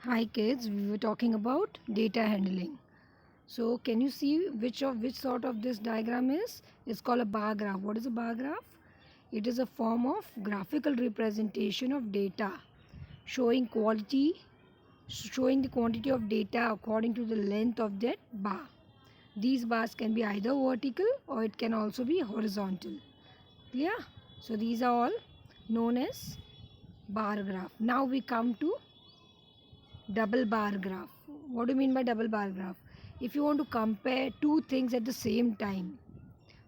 Hi kids, we were talking about data handling. So can you see which sort of this diagram is? It's called a bar graph. What is a bar graph? It is a form of graphical representation of data showing showing the quantity of data according to the length of that bar. These bars can be either vertical or it can also be horizontal. Clear? So these are all known as bar graph. Now we come to double bar graph. What do you mean by double bar graph? If you want to compare two things at the same time,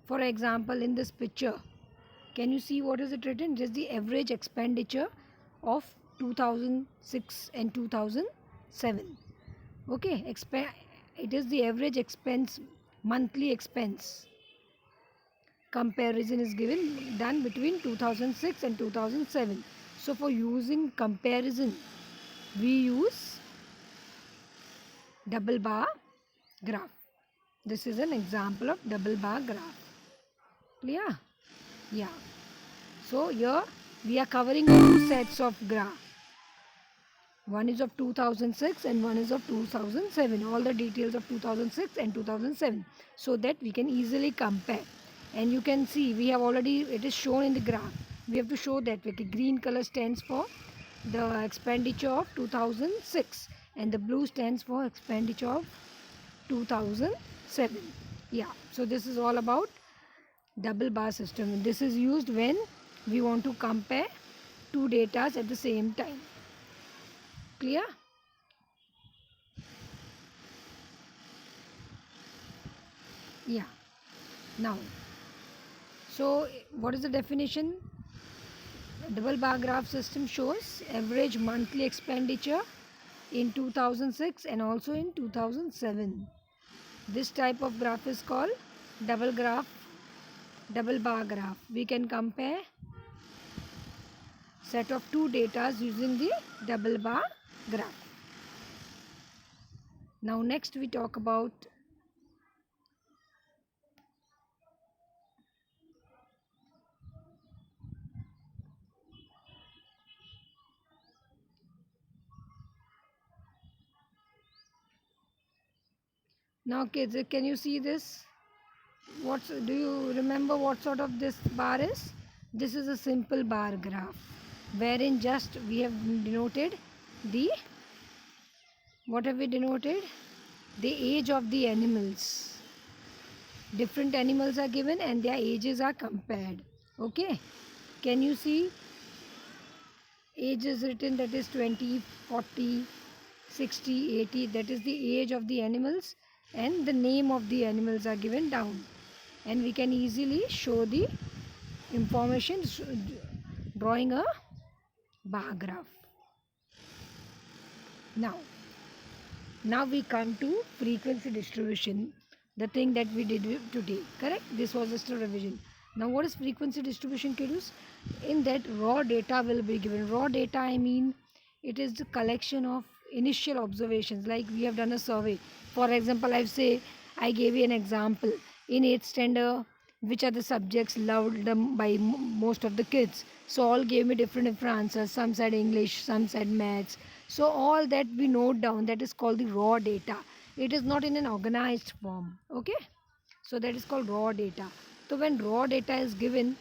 for example, in this picture, can you see what is it written? Just the average expenditure of 2006 and 2007. Okay, it is the average expense, monthly expense comparison is given done between 2006 and 2007. So for using comparison, we use double bar graph. This is an example of double bar graph. Clear? Yeah. So here we are covering two sets of graph. One is of 2006 and one is of 2007. All the details of 2006 and 2007, so that we can easily compare. And you can see we have already, it is shown in the graph. We have to show that okay, green color stands for the expenditure of 2006 and the blue stands for expenditure of 2007. Yeah, so this is all about double bar system. This is used when we want to compare two datas at the same time. Clear? Yeah. Now, so what is the definition? Double bar graph system shows average monthly expenditure in 2006 and also in 2007. This type of graph is called double bar graph. We can compare set of two datas using the double bar graph. Now next we talk about now kids, can you see this? Do you remember what sort of this bar is? This is a simple bar graph wherein just we have denoted the, what have we denoted? The age of the animals. Different animals are given and their ages are compared. Okay, can you see age is written, that is 20, 40, 60, 80, that is the age of the animals, and the name of the animals are given down, and we can easily show the information drawing a bar graph. Now we come to frequency distribution, the thing that we did today. Correct? This was just a revision. Now what is frequency distribution, kiddos? In that raw data will be given. Raw data, I mean, it is the collection of initial observations. Like we have done a survey. For example, I gave you an example. In 8th standard, which are the subjects loved by most of the kids? So all gave me different answers. Some said English, some said maths. So all that we note down, that is called the raw data. It is not in an organized form. Okay, so that is called raw data. So when raw data is given,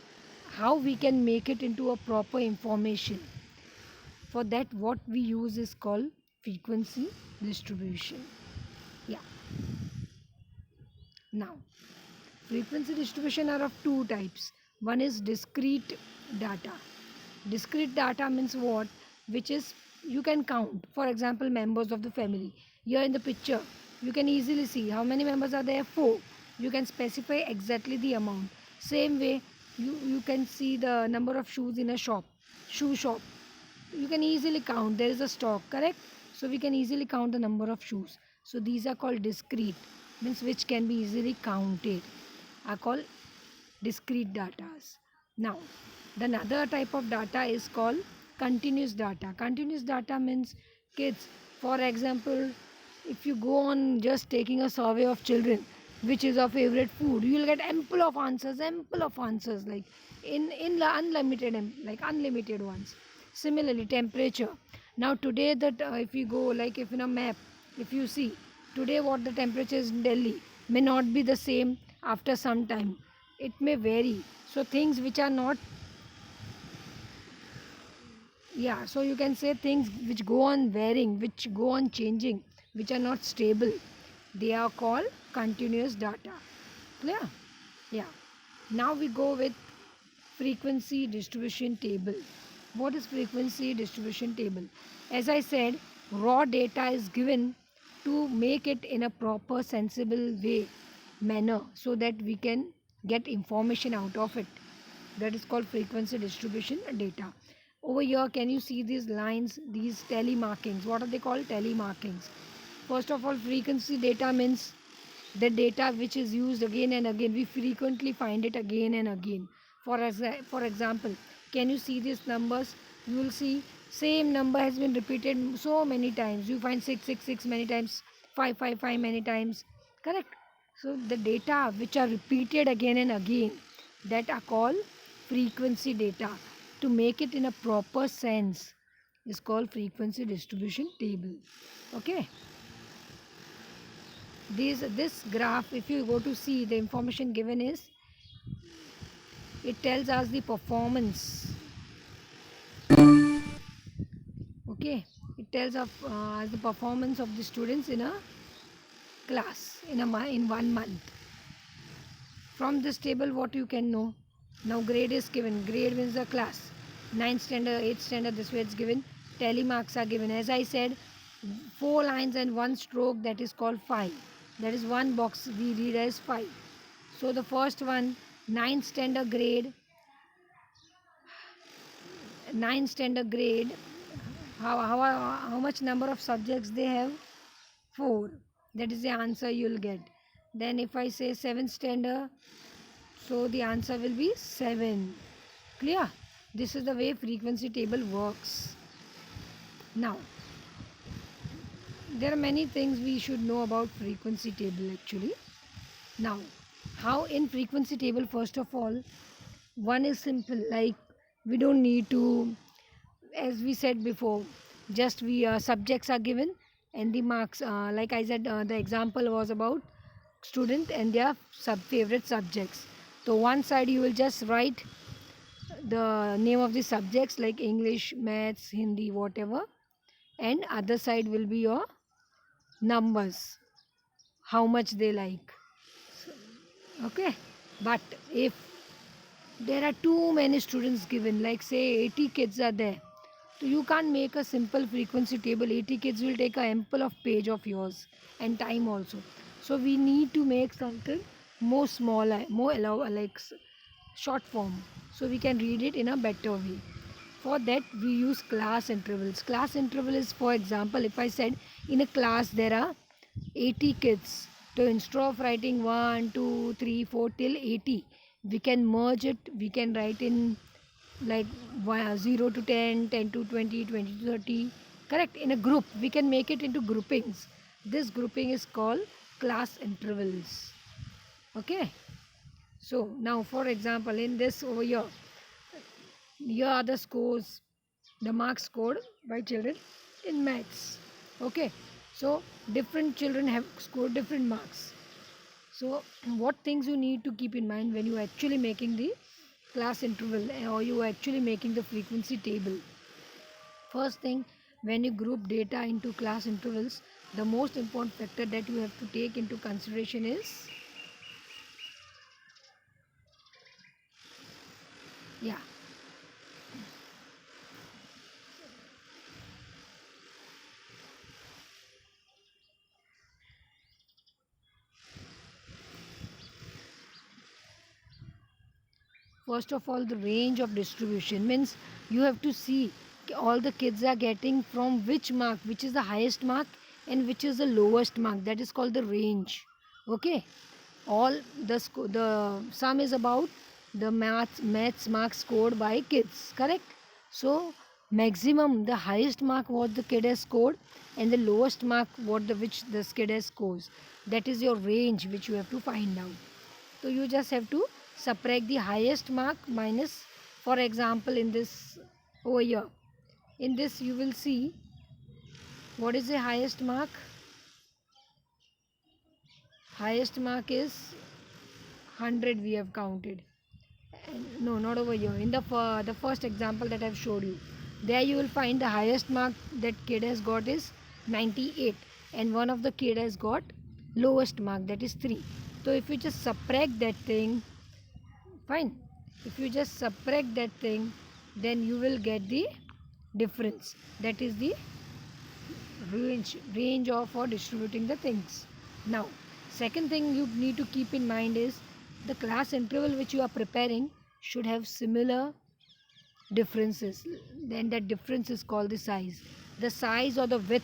how we can make it into a proper information? For that, what we use is called frequency distribution. Yeah. Now, frequency distribution are of two types. One is discrete data. Discrete data means what? Which is you can count. For example, members of the family. Here in the picture, you can easily see how many members are there. 4. You can specify exactly the amount. Same way, you can see the number of shoes in a shoe shop. You can easily count. There is a stock, correct? So we can easily count the number of shoes. So these are called discrete, means which can be easily counted, are called discrete data. Now, the another type of data is called continuous data. Continuous data means, kids, for example, if you go on just taking a survey of children, which is your favorite food, you will get ample of answers, like in unlimited, like unlimited ones. Similarly, temperature. Now today that if you go like if in a map, if you see today what the temperature is in Delhi may not be the same after some time. It may vary. So things which are not, yeah, so you can say things which go on varying, which go on changing, which are not stable, they are called continuous data. Clear? Yeah. Now we go with frequency distribution table. What is frequency distribution table? As I said, raw data is given to make it in a proper sensible way manner so that we can get information out of it. That is called frequency distribution data. Over here, can you see these lines, these tally markings? What are they called? Tally markings. First of all, frequency data means the data which is used again and again. We frequently find it again and again. For example, can you see these numbers? You will see same number has been repeated so many times. You find 666 many times, 555 many times. Correct? So the data which are repeated again and again, that are called frequency data. To make it in a proper sense is called frequency distribution table. Okay. This graph, if you go to see, the information given is, it tells us the performance. Okay, it tells of the performance of the students in a class in 1 month. From this table, what you can know? Now grade is given. Grade means the class. 9th standard, 8th standard, this way it's given. Tally marks are given. As I said, 4 lines and 1 stroke, that is called 5. That is one box we read as 5. So the first one, 9th standard grade. 9th standard grade. How much number of subjects they have? 4. That is the answer you'll get. Then if I say 7th standard, so the answer will be 7. Clear? This is the way frequency table works. Now, there are many things we should know about frequency table actually. Now, how in frequency table, first of all, one is simple, like we don't need to, as we said before, just we subjects are given and the marks, like I said, the example was about student and their favorite subjects. So one side you will just write the name of the subjects like English, Maths, Hindi, whatever, and other side will be your numbers, how much they like. Okay, but if there are too many students given, like say 80 kids are there, so you can't make a simple frequency table. 80 kids will take a ample of page of yours and time also. So we need to make something more smaller, more like short form, so we can read it in a better way. For that we use class intervals. Class interval is, for example, if I said in a class there are 80 kids, so instead of writing 1, 2, 3, 4 till 80, we can merge it. We can write in like 0 to 10, 10 to 20, 20 to 30. Correct? In a group, we can make it into groupings. This grouping is called class intervals. Okay. So now, for example, in this over here are the scores, the marks scored by children in maths. Okay. So different children have scored different marks. So what things you need to keep in mind when you are actually making the class interval or you are actually making the frequency table? First thing, when you group data into class intervals, the most important factor that you have to take into consideration is, yeah, first of all, the range of distribution means you have to see all the kids are getting from which mark, which is the highest mark and which is the lowest mark. That is called the range. Okay, all the sum is about the maths marks scored by kids. Correct? So maximum, the highest mark what the kid has scored and the lowest mark what the which the kid has scores. That is your range which you have to find out. So you just have to subtract the highest mark minus, for example, in this over here. In this you will see What is the highest mark? Highest mark is 100 we have counted. And no, not over here. In the first example that I've showed you, there you will find the highest mark that kid has got is 98, and one of the kid has got lowest mark, that is 3. So if you just subtract that thing, fine. If you just subtract that thing, then you will get the difference. That is the range of for distributing the things. Now, second thing you need to keep in mind is the class interval which you are preparing should have similar differences. Then that difference is called the size. The size or the width,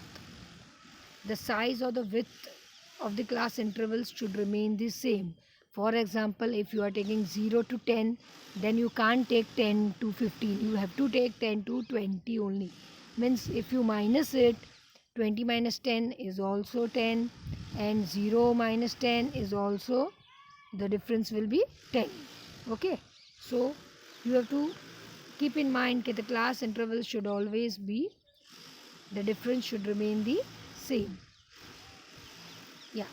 the size or the width of the class intervals should remain the same. For example, if you are taking 0 to 10, then you can't take 10 to 15. You have to take 10 to 20 only. Means if you minus it, 20 minus 10 is also 10, and 0 minus 10 is also, the difference will be 10. Okay. So you have to keep in mind that the class interval should always be, the difference should remain the same. Yeah.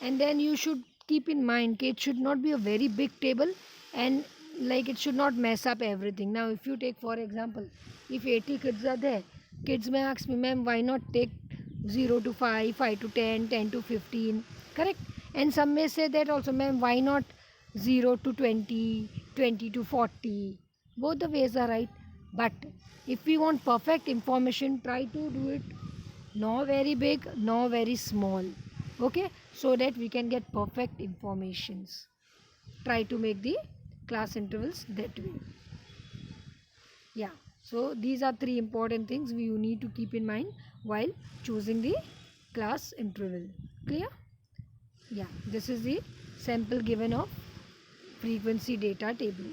And then you should keep in mind that it should not be a very big table, and like it should not mess up everything. Now if you take for example, if 80 kids are there, kids may ask me, ma'am, why not take 0 to 5, 5 to 10, 10 to 15, correct? And some may say that also, ma'am, why not 0 to 20, 20 to 40? Both the ways are right. But if we want perfect information, try to do it nor very big nor very small, okay, so that we can get perfect informations. Try to make the class intervals that way. Yeah, so these are three important things you need to keep in mind while choosing the class interval. Clear? Yeah, this is the sample given of frequency data table.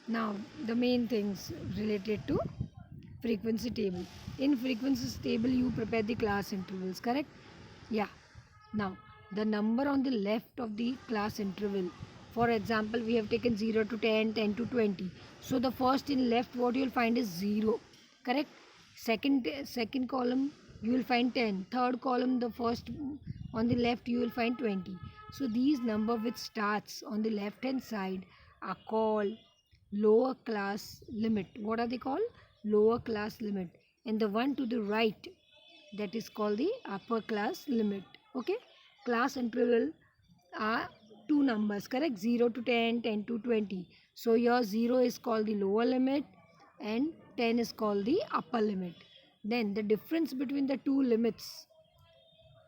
Now, the main things related to frequency table. In frequency table, you prepare the class intervals, correct? Yeah. Now, the number on the left of the class interval, for example, we have taken 0 to 10, 10 to 20. So, the first in left, what you will find is 0, correct? Second column, you will find 10. Third column, the first on the left, you will find 20. So, these number which starts on the left hand side are called lower class limit. What are they called? Lower class limit. And the one to the right, that is called the upper class limit. Okay, class interval are two numbers, correct? 0 to 10, 10 to 20. So your 0 is called the lower limit and 10 is called the upper limit. Then the difference between the two limits,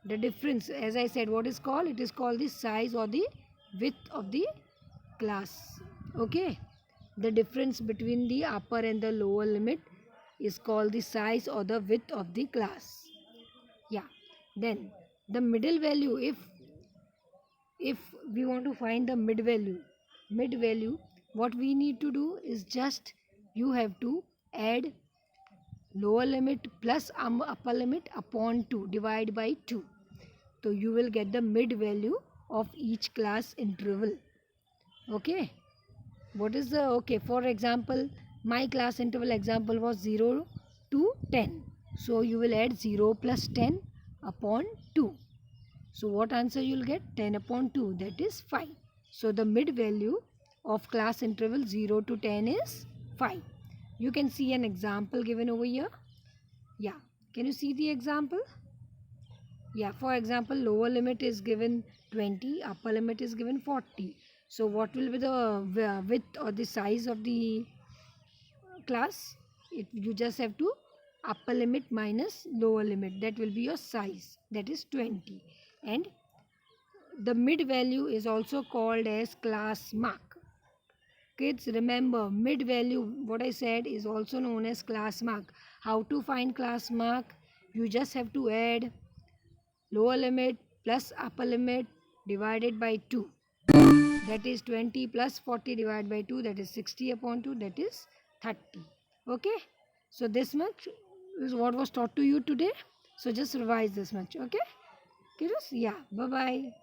the difference, as I said, what is called? It is called the size or the width of the class. Okay, the difference between the upper and the lower limit is called the size or the width of the class. Yeah. Then the middle value, if we want to find the mid value, what we need to do is just you have to add lower limit plus upper limit upon 2, divide by 2. So you will get the mid value of each class interval. Okay. What is the, okay, for example, my class interval example was 0 to 10. So you will add 0 plus 10 upon 2. So what answer you will get? 10 upon 2, that is 5. So the mid value of class interval 0 to 10 is 5. You can see an example given over here. Yeah. Can you see the example? Yeah. For example, lower limit is given 20, upper limit is given 40. So what will be the width or the size of the class? You just have to upper limit minus lower limit. That will be your size. That is 20. And the mid value is also called as class mark. Kids, remember, mid value, what I said, is also known as class mark. How to find class mark? You just have to add lower limit plus upper limit divided by 2. That is 20 plus 40 divided by 2. That is 60 upon 2. That is 30. Okay. So this much is what was taught to you today. So just revise this much. Okay, kiddos? Yeah. Bye bye.